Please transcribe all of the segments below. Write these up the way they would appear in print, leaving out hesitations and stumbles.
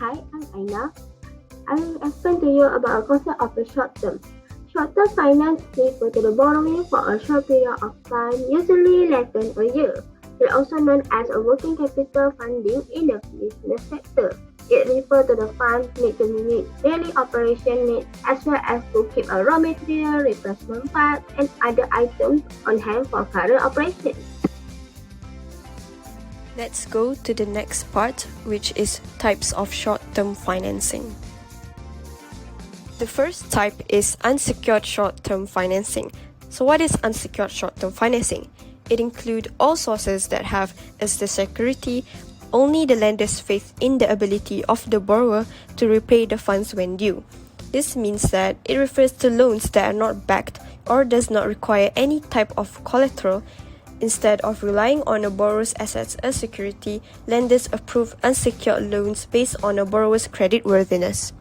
Hi, I'm Aina. I will explain to you about a concept of the short term. Short-term finance refers to the borrowing for a short period of time, usually less than a year. It is also known as a working capital funding in the business sector. It refers to the funds need to meet daily operation needs as well as to keep a raw material, replacement parts, and other items on hand for current operations. Let's go to the next part, which is types of short-term financing. The first type is unsecured short-term financing. So what is unsecured short-term financing? It includes all sources that have as the security only the lender's faith in the ability of the borrower to repay the funds when due. This means that it refers to loans that are not backed or does not require any type of collateral. Instead of relying on a borrower's assets as security, lenders approve unsecured loans based on a borrower's creditworthiness.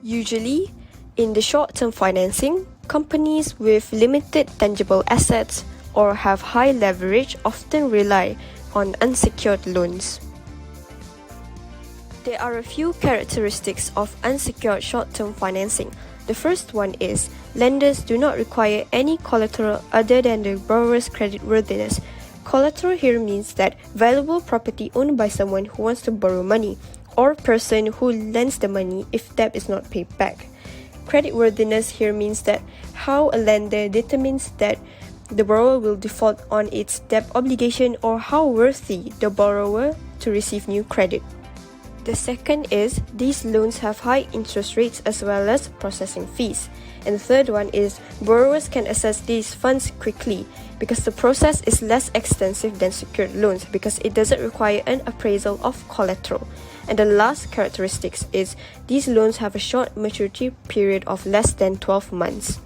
Usually, in the short-term financing, companies with limited tangible assets or have high leverage often rely on unsecured loans. There are a few characteristics of unsecured short-term financing. The first one is lenders do not require any collateral other than the borrower's creditworthiness. Collateral here means that valuable property owned by someone who wants to borrow money or person who lends the money if debt is not paid back. Creditworthiness here means that how a lender determines that the borrower will default on its debt obligation or how worthy the borrower to receive new credit. The second is these loans have high interest rates as well as processing fees. And the third one is borrowers can access these funds quickly because the process is less extensive than secured loans because it doesn't require an appraisal of collateral. And the last characteristics is these loans have a short maturity period of less than 12 months.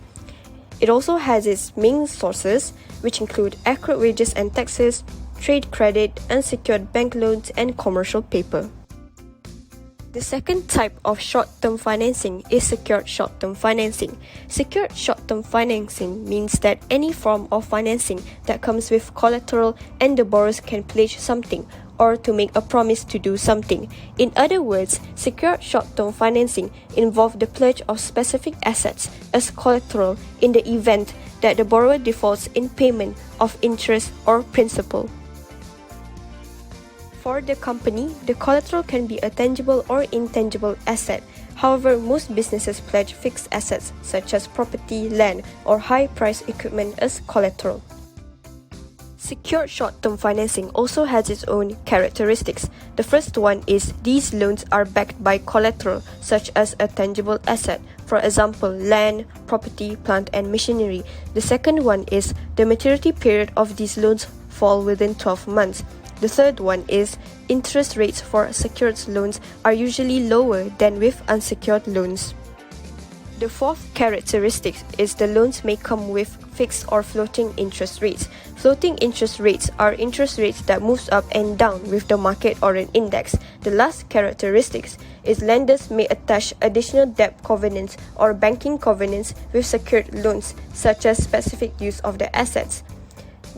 It also has its main sources, which include accrued wages and taxes, trade credit, unsecured bank loans, and commercial paper. The second type of short-term financing is secured short-term financing. Secured short-term financing means that any form of financing that comes with collateral and the borrowers can pledge something or to make a promise to do something. In other words, secured short-term financing involves the pledge of specific assets as collateral in the event that the borrower defaults in payment of interest or principal. For the company, the collateral can be a tangible or intangible asset. However, most businesses pledge fixed assets such as property, land, or high-priced equipment as collateral. Secured short-term financing also has its own characteristics. The first one is these loans are backed by collateral such as a tangible asset, for example, land, property, plant, and machinery. The second one is the maturity period of these loans fall within 12 months. The third one is interest rates for secured loans are usually lower than with unsecured loans. The fourth characteristic is the loans may come with fixed or floating interest rates. Floating interest rates are interest rates that moves up and down with the market or an index. The last characteristic is lenders may attach additional debt covenants or banking covenants with secured loans, such as specific use of the assets.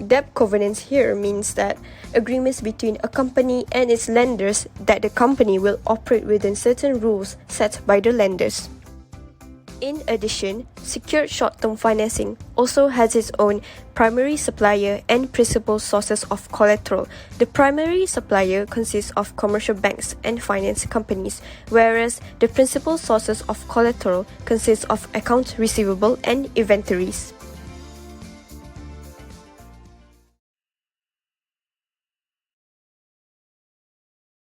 Debt covenants here means that agreements between a company and its lenders that the company will operate within certain rules set by the lenders. In addition, secured short-term financing also has its own primary supplier and principal sources of collateral. The primary supplier consists of commercial banks and finance companies, whereas the principal sources of collateral consist of accounts receivable and inventories.